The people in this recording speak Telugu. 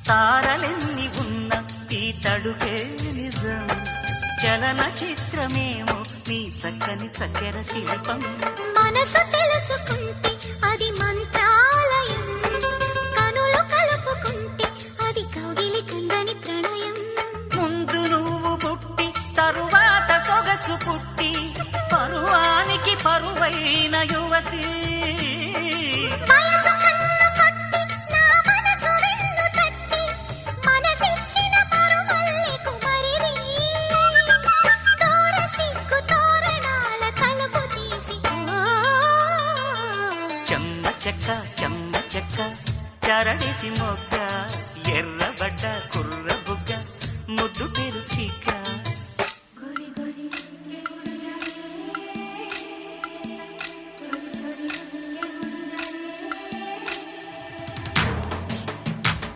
తారలెన్ని ఉన్న ఈ తడుకే నిజం, చలన చిత్రమేమో నీ చక్కని చక్కెర శిల్పం. మనసు తెలుసుకుంటే అది మంత్రాలయం, కనులు కలుపుకుంటే అది కౌగిలి కందని ప్రణయం. ముందు నువ్వు పుట్టి తరువాత సొగసు పుట్టి పరువానికి పరువైన యువతి. వయసు కన్ను కొట్టి నా మనసు వెన్ను తట్టి మనసిచ్చిన పరుమల్లి కుమరిది. తోర సిగ్గు తోరణాల తలుపు తీసి చెమ్మ చెక్క చెమ్మ చెక్క చరడిసి మొగ్గ ఎర్ర